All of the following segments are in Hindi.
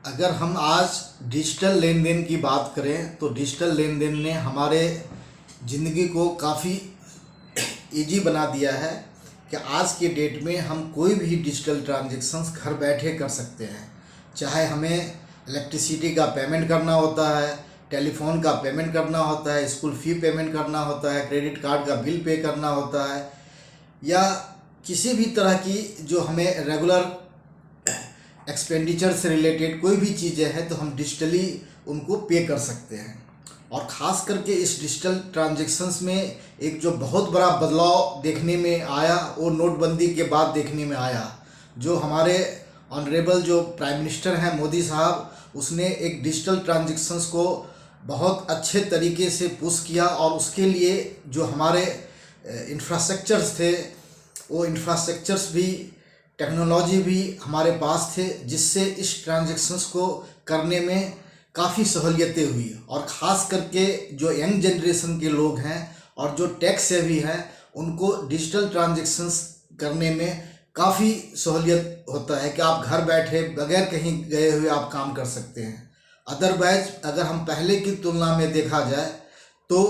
अगर हम आज डिजिटल लेन देन की बात करें तो डिजिटल लेन देन ने हमारे ज़िंदगी को काफ़ी इजी बना दिया है कि आज के डेट में हम कोई भी डिजिटल ट्रांजेक्शन्स घर बैठे कर सकते हैं। चाहे हमें इलेक्ट्रिसिटी का पेमेंट करना होता है, टेलीफोन का पेमेंट करना होता है, स्कूल फ़ी पेमेंट करना होता है, क्रेडिट कार्ड का बिल पे करना होता है, या किसी भी तरह की जो हमें रेगुलर एक्सपेंडिचर से रिलेटेड कोई भी चीज़ें हैं तो हम डिजिटली उनको पे कर सकते हैं। और ख़ास करके इस डिजिटल ट्रांजेक्शन्स में एक जो बहुत बड़ा बदलाव देखने में आया वो नोटबंदी के बाद देखने में आया। जो हमारे ऑनरेबल जो प्राइम मिनिस्टर हैं मोदी साहब, उसने एक डिजिटल ट्रांजेक्शन्स को बहुत अच्छे तरीके से पुश किया और उसके लिए जो हमारे इंफ्रास्ट्रक्चर्स थे वो इंफ्रास्ट्रक्चर्स भी, टेक्नोलॉजी भी हमारे पास थे, जिससे इस ट्रांजेक्शन्स को करने में काफ़ी सहूलियतें हुई। और ख़ास करके जो यंग जनरेशन के लोग हैं और जो टेक सेवी हैं उनको डिजिटल ट्रांजेक्शन्स करने में काफ़ी सहूलियत होता है कि आप घर बैठे बगैर कहीं गए हुए आप काम कर सकते हैं। अदरवाइज अगर हम पहले की तुलना में देखा जाए तो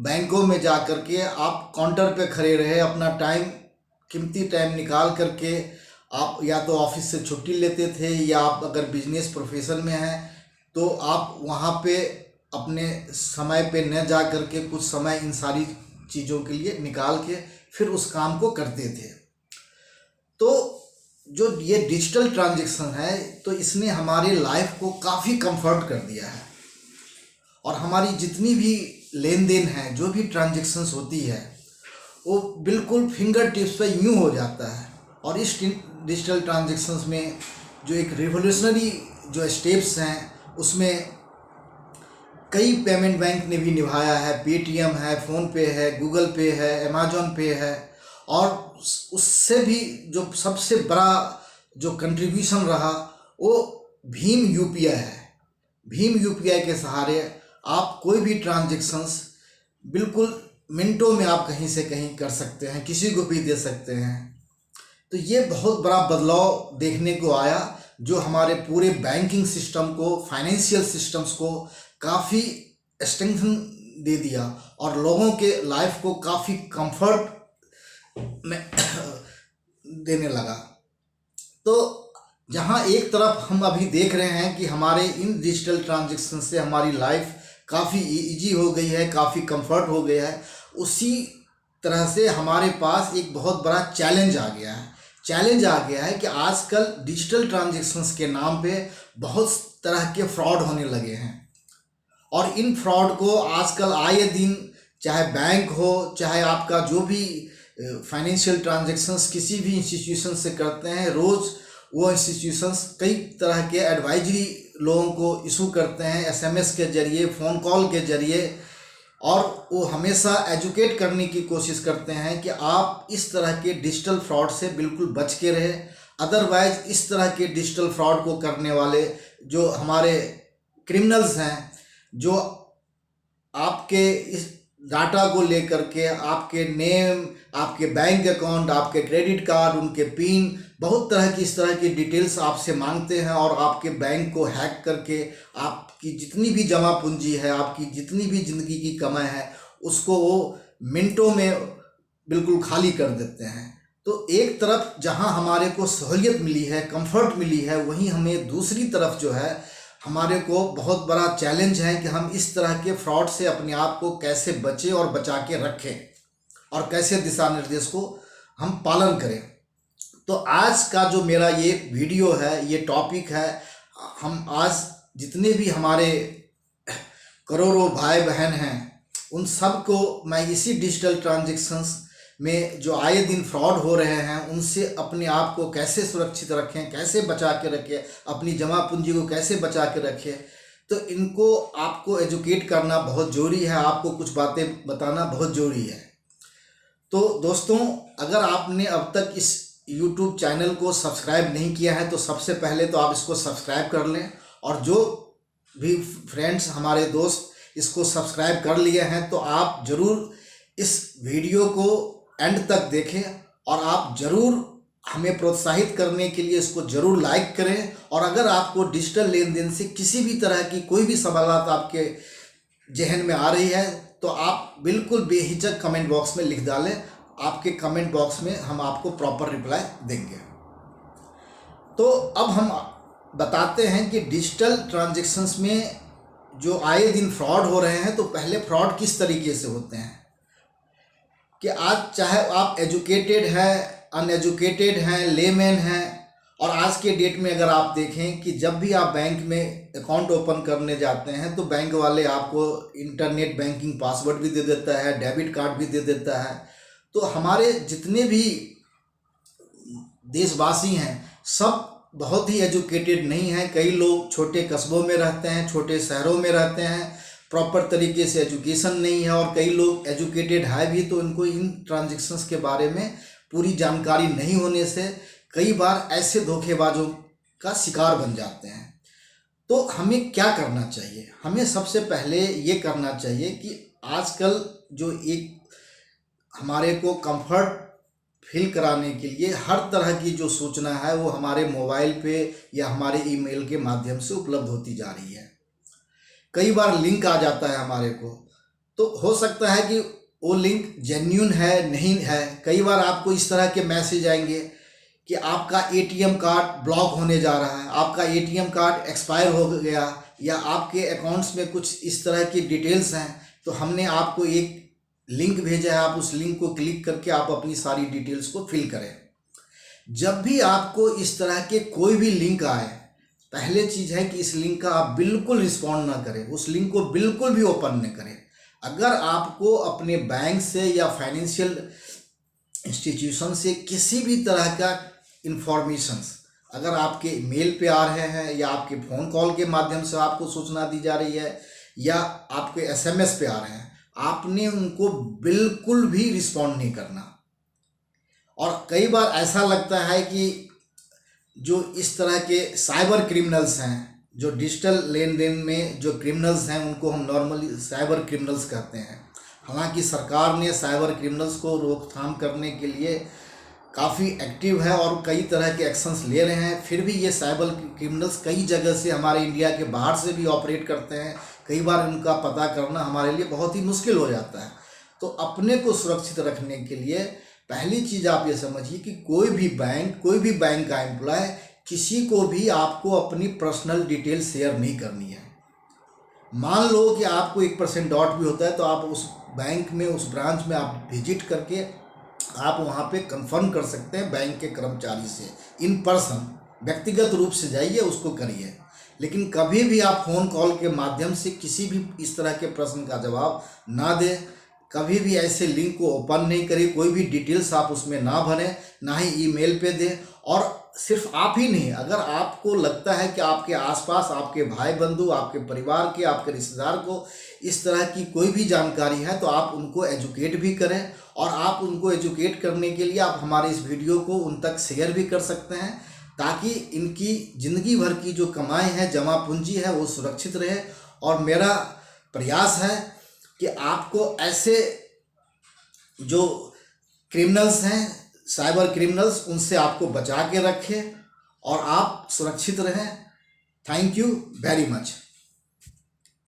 बैंकों में जा कर के आप काउंटर पे खड़े रहे, अपना कीमती टाइम निकाल करके आप या तो ऑफिस से छुट्टी लेते थे, या आप अगर बिजनेस प्रोफेशन में हैं तो आप वहाँ पे अपने समय पे न जा कर के कुछ समय इन सारी चीज़ों के लिए निकाल के फिर उस काम को करते थे। तो जो ये डिजिटल ट्रांजेक्शन है तो इसने हमारी लाइफ को काफ़ी कंफर्ट कर दिया है, और हमारी जितनी भी लेन देन है, जो भी ट्रांजेक्शन्स होती है, वो बिल्कुल फिंगर टिप्स पे यूँ हो जाता है। और इस डिजिटल ट्रांजेक्शन्स में जो एक रिवोल्यूशनरी जो स्टेप्स हैं उसमें कई पेमेंट बैंक ने भी निभाया है। पेटीएम है, फ़ोनपे है, गूगल पे है, अमेजॉन पे है, और उससे भी जो सबसे बड़ा जो कंट्रीब्यूशन रहा वो भीम यूपीआई है। भीम यूपीआई के सहारे आप कोई भी ट्रांजेक्शन्स बिल्कुल मिनटों में आप कहीं से कहीं कर सकते हैं, किसी को भी दे सकते हैं। तो ये बहुत बड़ा बदलाव देखने को आया जो हमारे पूरे बैंकिंग सिस्टम को, फाइनेंशियल सिस्टम्स को काफ़ी स्ट्रेंथन दे दिया और लोगों के लाइफ को काफ़ी कंफर्ट में देने लगा। तो जहाँ एक तरफ हम अभी देख रहे हैं कि हमारे इन डिजिटल ट्रांजेक्शन से हमारी लाइफ काफ़ी इजी हो गई है, काफ़ी कंफर्ट हो गया है, उसी तरह से हमारे पास एक बहुत बड़ा चैलेंज आ गया है। चैलेंज आ गया है कि आजकल डिजिटल ट्रांजेक्शन्स के नाम पे बहुत तरह के फ्रॉड होने लगे हैं, और इन फ्रॉड को आजकल आए दिन, चाहे बैंक हो, चाहे आपका जो भी फाइनेंशियल ट्रांजेक्शन्स किसी भी इंस्टीट्यूशन से करते हैं, रोज़ वो इंस्टीट्यूशंस कई तरह के एडवाइजरी लोगों को इशू करते हैं एसएमएस के ज़रिए, फ़ोन कॉल के ज़रिए, और वो हमेशा एजुकेट करने की कोशिश करते हैं कि आप इस तरह के डिजिटल फ्रॉड से बिल्कुल बच के रहे। अदरवाइज इस तरह के डिजिटल फ्रॉड को करने वाले जो हमारे क्रिमिनल्स हैं, जो आपके इस डाटा को लेकर के आपके नेम, आपके बैंक अकाउंट, आपके क्रेडिट कार्ड, उनके पिन, बहुत तरह की इस तरह की डिटेल्स आपसे मांगते हैं, और आपके बैंक को हैक करके आपकी जितनी भी जमा पूंजी है, आपकी जितनी भी ज़िंदगी की कमाई है, उसको वो मिनटों में बिल्कुल खाली कर देते हैं। तो एक तरफ जहां हमारे को सहूलियत मिली है, कंफर्ट मिली है, वहीं हमें दूसरी तरफ जो है हमारे को बहुत बड़ा चैलेंज है कि हम इस तरह के फ्रॉड से अपने आप को कैसे बचें और बचा के रखें, और कैसे दिशा निर्देश को हम पालन करें। तो आज का जो मेरा ये वीडियो है, ये टॉपिक है, हम आज जितने भी हमारे करोड़ों भाई बहन हैं उन सब को मैं इसी डिजिटल ट्रांजेक्शन्स में जो आए दिन फ्रॉड हो रहे हैं उनसे अपने आप को कैसे सुरक्षित रखें, कैसे बचा के रखें, अपनी जमा पूंजी को कैसे बचा के रखें, तो इनको आपको एजुकेट करना बहुत ज़रूरी है, आपको कुछ बातें बताना बहुत ज़रूरी है। तो दोस्तों, अगर आपने अब तक इस YouTube चैनल को सब्सक्राइब नहीं किया है तो सबसे पहले तो आप इसको सब्सक्राइब कर लें, और जो भी फ्रेंड्स, हमारे दोस्त इसको सब्सक्राइब कर लिए हैं तो आप ज़रूर इस वीडियो को एंड तक देखें, और आप ज़रूर हमें प्रोत्साहित करने के लिए इसको ज़रूर लाइक करें। और अगर आपको डिजिटल लेन देन से किसी भी तरह की कोई भी सवालात आपके जहन में आ रही है तो आप बिल्कुल बेहिचक कमेंट बॉक्स में लिख डालें। आपके कमेंट बॉक्स में हम आपको प्रॉपर रिप्लाई देंगे। तो अब हम बताते हैं कि डिजिटल ट्रांजैक्शंस में जो आए दिन फ्रॉड हो रहे हैं, तो पहले फ्रॉड किस तरीके से होते हैं कि आज चाहे आप एजुकेटेड हैं, अनएजुकेटेड हैं, लेमैन हैं, और आज के डेट में अगर आप देखें कि जब भी आप बैंक में अकाउंट ओपन करने जाते हैं तो बैंक वाले आपको इंटरनेट बैंकिंग पासवर्ड भी दे देता है, डेबिट कार्ड भी दे देता है। तो हमारे जितने भी देशवासी हैं सब बहुत ही एजुकेटेड नहीं हैं। कई लोग छोटे कस्बों में रहते हैं, छोटे शहरों में रहते हैं, प्रॉपर तरीके से एजुकेशन नहीं है, और कई लोग एजुकेटेड है भी तो इनको इन ट्रांजैक्शंस के बारे में पूरी जानकारी नहीं होने से कई बार ऐसे धोखेबाजों का शिकार बन जाते हैं। तो हमें क्या करना चाहिए? हमें सबसे पहले ये करना चाहिए कि आजकल जो एक हमारे को कंफर्ट फील कराने के लिए हर तरह की जो सूचना है वो हमारे मोबाइल पे या हमारे ईमेल के माध्यम से उपलब्ध होती जा रही है। कई बार लिंक आ जाता है हमारे को, तो हो सकता है कि वो लिंक जेन्युइन है नहीं है। कई बार आपको इस तरह के मैसेज आएंगे कि आपका एटीएम कार्ड ब्लॉक होने जा रहा है, आपका एटीएम कार्ड एक्सपायर हो गया, या आपके अकाउंट्स में कुछ इस तरह की डिटेल्स हैं, तो हमने आपको एक लिंक भेजा है, आप उस लिंक को क्लिक करके आप अपनी सारी डिटेल्स को फिल करें। जब भी आपको इस तरह के कोई भी लिंक आए, पहले चीज़ है कि इस लिंक का आप बिल्कुल रिस्पॉन्ड ना करें, उस लिंक को बिल्कुल भी ओपन न करें। अगर आपको अपने बैंक से या फाइनेंशियल इंस्टीट्यूशन से किसी भी तरह का इंफॉर्मेशंस अगर आपके मेल पे आ रहे हैं, या आपके फ़ोन कॉल के माध्यम से आपको सूचना दी जा रही है, या आपके एसएमएस पे आ रहे हैं, आपने उनको बिल्कुल भी रिस्पॉन्ड नहीं करना। और कई बार ऐसा लगता है कि जो इस तरह के साइबर क्रिमिनल्स हैं, जो डिजिटल लेन देन में जो क्रिमिनल्स हैं, उनको हम नॉर्मली साइबर क्रिमिनल्स कहते हैं। हालांकि सरकार ने साइबर क्रिमिनल्स को रोकथाम करने के लिए काफ़ी एक्टिव है और कई तरह के एक्शंस ले रहे हैं, फिर भी ये साइबर क्रिमिनल्स कई जगह से हमारे इंडिया के बाहर से भी ऑपरेट करते हैं। कई बार इनका पता करना हमारे लिए बहुत ही मुश्किल हो जाता है। तो अपने को सुरक्षित रखने के लिए पहली चीज़ आप ये समझिए कि कोई भी बैंक का एम्प्लॉय किसी को भी आपको अपनी पर्सनल डिटेल शेयर नहीं करनी है। मान लो कि आपको 1% डॉट भी होता है, तो आप उस बैंक में, उस ब्रांच में आप विजिट करके आप वहाँ पे कंफर्म कर सकते हैं बैंक के कर्मचारी से, इन पर्सन व्यक्तिगत रूप से जाइए, उसको करिए। लेकिन कभी भी आप फ़ोन कॉल के माध्यम से किसी भी इस तरह के प्रश्न का जवाब ना दें, कभी भी ऐसे लिंक को ओपन नहीं करिए, कोई भी डिटेल्स आप उसमें ना भरें, ना ही ईमेल पे दें। और सिर्फ आप ही नहीं, अगर आपको लगता है कि आपके आसपास आपके भाई बंधु, आपके परिवार के, आपके रिश्तेदार को इस तरह की कोई भी जानकारी है, तो आप उनको एजुकेट भी करें। और आप उनको एजुकेट करने के लिए आप हमारे इस वीडियो को उन तक शेयर भी कर सकते हैं, ताकि इनकी ज़िंदगी भर की जो कमाई है, जमा पूंजी है, वो सुरक्षित रहे। और मेरा प्रयास है कि आपको ऐसे जो क्रिमिनल्स हैं, साइबर क्रिमिनल्स, उनसे आपको बचा के रखें और आप सुरक्षित रहें। Thank you very much.